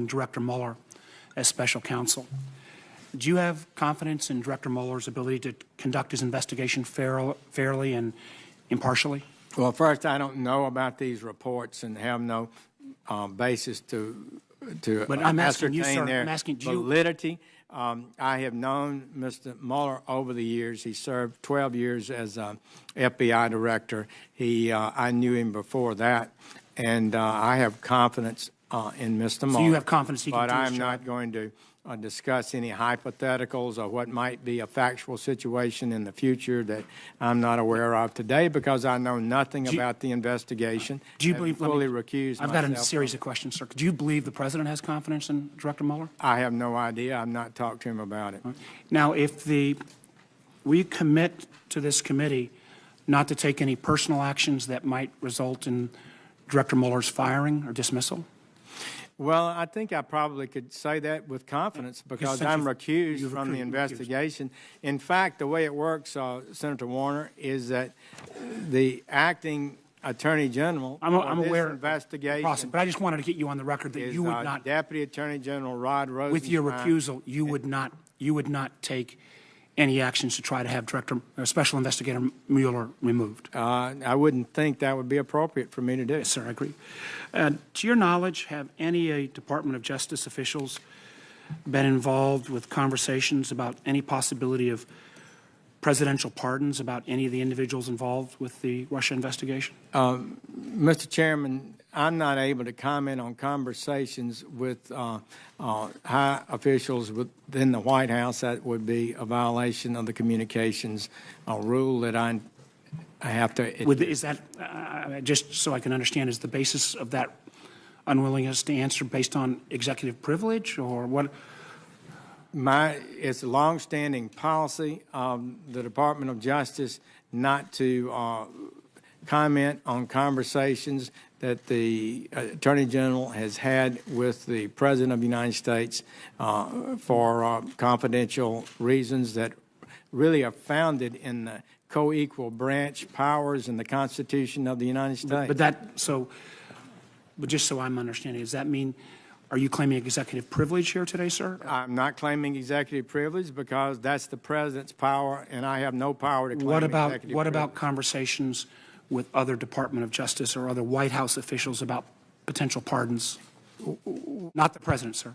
Director Mueller as special counsel. Do you have confidence in Director Mueller's ability to conduct his investigation fairly and impartially? Well, first, I don't know about these reports and have no basis to but I'm asking you, sir, their I'm asking, validity. I have known Mr. Mueller over the years. He served 12 years as FBI director. I knew him before that, and I have confidence in Mr. Mueller. So you have confidence he can do his job? But I'm not going to discuss any hypotheticals or what might be a factual situation in the future that I'm not aware of today, because I know nothing about the investigation. Do you believe? Fully recused I've got a series of questions, sir. Do you believe the President has confidence in Director Mueller? I have no idea. I've not talked to him about it. Now, if we commit to this committee not to take any personal actions that might result in Director Mueller's firing or dismissal? Well, I think I probably could say that with confidence, because I'm recused from the investigation. In fact, the way it works, Senator Warner, is that the acting Attorney General I'm aware of investigation, process, but I just wanted to get you on the record that you would not, Deputy Attorney General Rod Rosenstein, with your recusal, you would not take any actions to try to have Special Investigator Mueller removed. I wouldn't think that would be appropriate for me to do. Yes, sir, I agree. To your knowledge, have any Department of Justice officials been involved with conversations about any possibility of presidential pardons about any of the individuals involved with the Russia investigation? Mr. Chairman, I'm not able to comment on conversations with high officials within the White House. That would be a violation of the communications rule that I have to. Is that, just so I can understand, is the basis of that unwillingness to answer based on executive privilege, or what? It's a longstanding policy of the Department of Justice not to comment on conversations that the Attorney General has had with the President of the United States for confidential reasons that really are founded in the co-equal branch powers in the Constitution of the United States. But just so I'm understanding, does that mean, are you claiming executive privilege here today, sir? I'm not claiming executive privilege, because that's the President's power, and I have no power to claim executive privilege. What about conversations with other Department of Justice or other White House officials about potential pardons? Not the President, sir.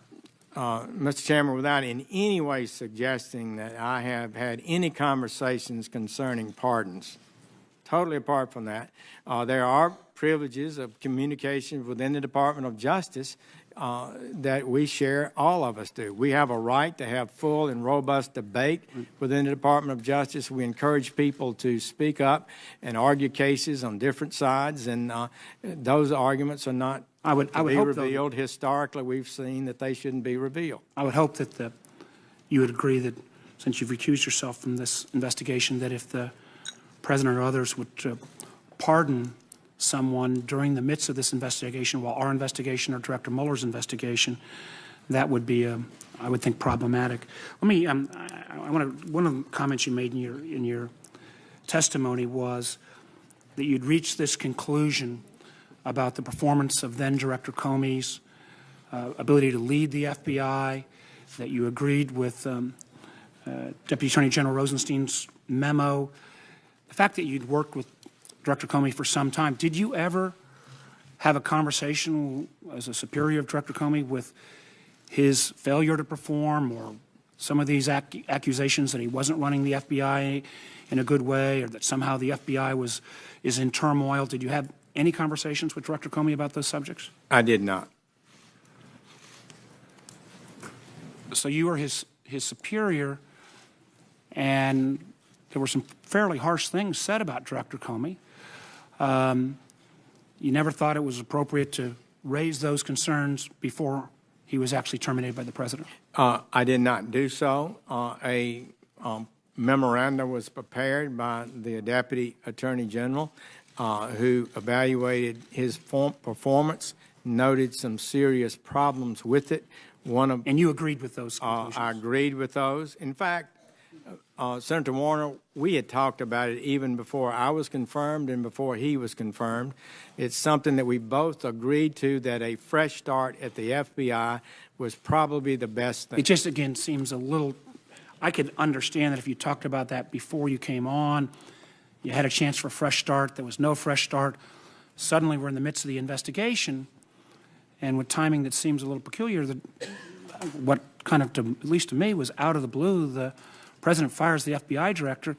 Mr. Chairman, without in any way suggesting that I have had any conversations concerning pardons, totally apart from that, there are privileges of communication within the Department of Justice that we share, all of us do. We have a right to have full and robust debate within the Department of Justice. We encourage people to speak up and argue cases on different sides, and those arguments are not to be revealed. Historically, we've seen that they shouldn't be revealed. I would hope that you would agree that, since you've recused yourself from this investigation, that if the President or others would pardon someone during the midst of this investigation, while our investigation or Director Mueller's investigation, that would be, I would think, problematic. Let me. One of the comments you made in your testimony was that you'd reached this conclusion about the performance of then Director Comey's ability to lead the FBI, that you agreed with Deputy Attorney General Rosenstein's memo, the fact that you'd worked with Director Comey for some time. Did you ever have a conversation as a superior of Director Comey with his failure to perform, or some of these accusations that he wasn't running the FBI in a good way, or that somehow the FBI is in turmoil? Did you have any conversations with Director Comey about those subjects? I did not. So you were his superior, and there were some fairly harsh things said about Director Comey. You never thought it was appropriate to raise those concerns before he was actually terminated by the President? I did not do so. A memorandum was prepared by the Deputy Attorney General who evaluated his performance, noted some serious problems with it. And you agreed with those conclusions? I agreed with those. In fact, Senator Warner, we had talked about it even before I was confirmed and before he was confirmed. It's something that we both agreed to, that a fresh start at the FBI was probably the best thing. It just, again, seems a little, I could understand that if you talked about that before you came on, you had a chance for a fresh start, there was no fresh start. Suddenly we're in the midst of the investigation, and with timing that seems a little peculiar, that what kind of, at least to me, was out of the blue, the President fires the FBI director,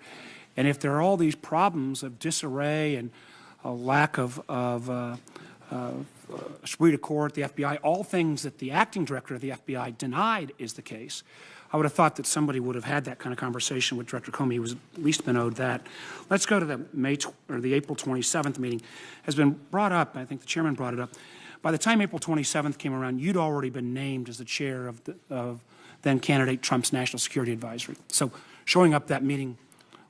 and if there are all these problems of disarray and a lack of esprit de corps at the FBI, all things that the acting director of the FBI denied is the case, I would have thought that somebody would have had that kind of conversation with Director Comey. He was at least been owed that. Let's go to the April 27th meeting. Has been brought up, I think the chairman brought it up. By the time April 27th came around, you'd already been named as the chair of then candidate Trump's National Security Advisory. So showing up that meeting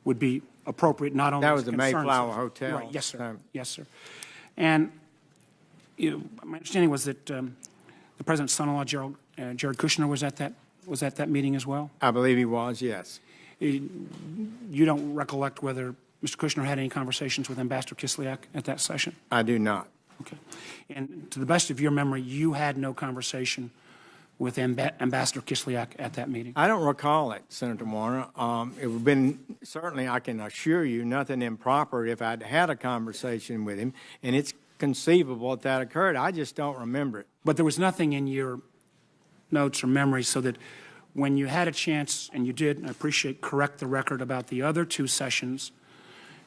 would be appropriate, not only That as was the concerns Mayflower Hotel. Right, yes, sir. Yes, sir. And my understanding was that the President's son-in-law, Jared Kushner, was at that meeting as well? I believe he was, yes. You don't recollect whether Mr. Kushner had any conversations with Ambassador Kislyak at that session? I do not. Okay. And to the best of your memory, you had no conversation with Ambassador Kislyak at that meeting? I don't recall it, Senator Warner. It would have been, certainly I can assure you, nothing improper if I'd had a conversation with him, and it's conceivable that occurred. I just don't remember it. But there was nothing in your notes or memories so that when you had a chance, and you did, I appreciate, correct the record about the other two sessions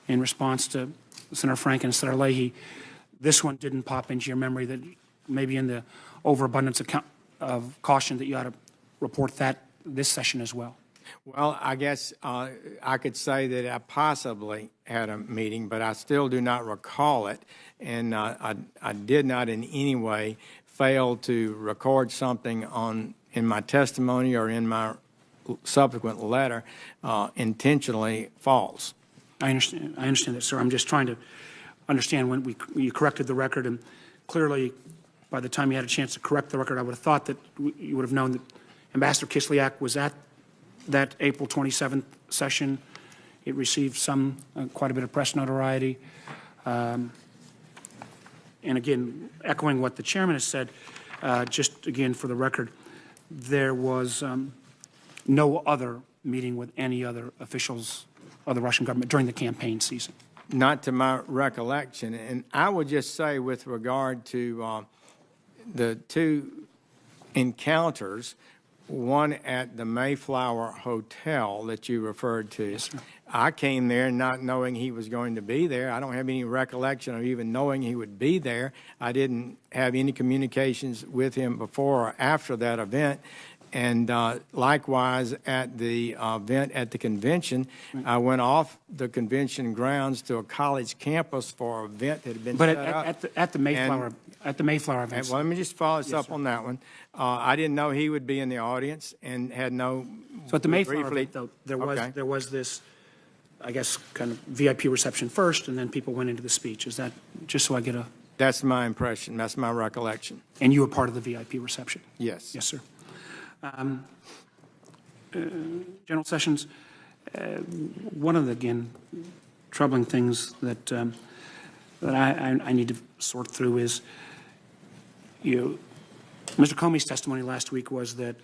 in response to Senator Frank and Senator Leahy, this one didn't pop into your memory, that maybe in the overabundance of caution that you ought to report that this session as well? Well, I guess I could say that I possibly had a meeting, but I still do not recall it, and I did not in any way fail to record something in my testimony or in my subsequent letter intentionally false. I understand that, sir. I'm just trying to understand when you corrected the record, and clearly by the time you had a chance to correct the record, I would have thought that you would have known that Ambassador Kislyak was at that April 27th session. It received quite a bit of press notoriety. And again, echoing what the chairman has said, just again for the record, there was no other meeting with any other officials of the Russian government during the campaign season. Not to my recollection. And I would just say with regard to the two encounters, one at the Mayflower Hotel that you referred to. Yes, sir. I came there not knowing he was going to be there. I don't have any recollection of even knowing he would be there. I didn't have any communications with him before or after that event. And likewise, at the event at the convention, I went off the convention grounds to a college campus for an event that had been set up. But at the Mayflower event. Well, let me just follow this up on that one. I didn't know he would be in the audience and had no. So at the Mayflower event, though, there was this, I guess, kind of VIP reception first, and then people went into the speech. Is that just so I get a? That's my impression. That's my recollection. And you were part of the VIP reception? Yes. Yes, sir. General Sessions, one of the, again, troubling things that that I need to sort through is, Mr. Comey's testimony last week was that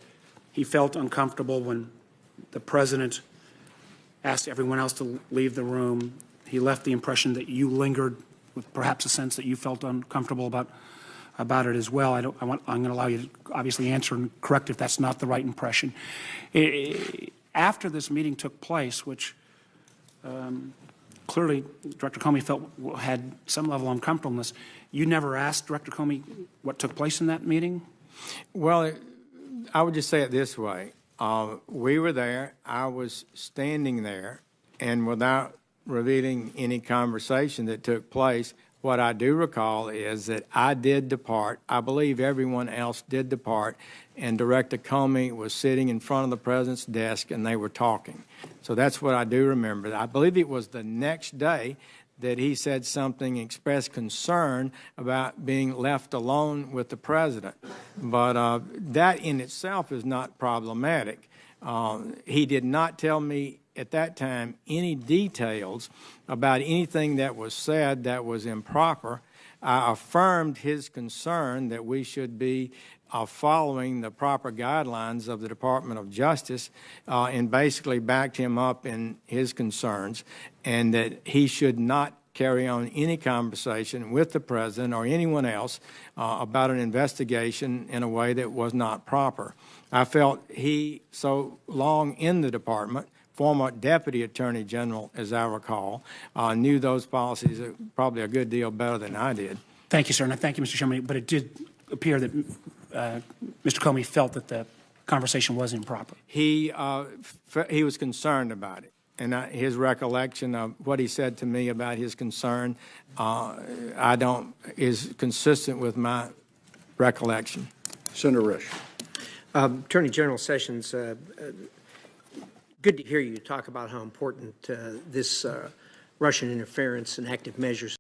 he felt uncomfortable when the president asked everyone else to leave the room. He left the impression that you lingered with perhaps a sense that you felt uncomfortable about it as well. I'm going to allow you to obviously answer and correct if that's not the right impression. After this meeting took place, which clearly Director Comey felt had some level of uncomfortableness, you never asked Director Comey what took place in that meeting? Well, I would just say it this way. We were there. I was standing there, and without revealing any conversation that took place, what I do recall is that I did depart. I believe everyone else did depart, and Director Comey was sitting in front of the president's desk, and they were talking. So that's what I do remember. I believe it was the next day that he said something, expressed concern about being left alone with the president. But that in itself is not problematic. He did not tell me at that time any details about anything that was said that was improper. I affirmed his concern that we should be following the proper guidelines of the Department of Justice, and basically backed him up in his concerns, and that he should not carry on any conversation with the president or anyone else about an investigation in a way that was not proper. I felt he, so long in the department, former Deputy Attorney General, as I recall, knew those policies probably a good deal better than I did. Thank you, sir, and I thank you, Mr. Chairman. But it did appear that Mr. Comey felt that the conversation was improper. He was concerned about it, and his recollection of what he said to me about his concern, is consistent with my recollection. Senator Risch. Attorney General Sessions, good to hear you talk about how important this Russian interference and active measures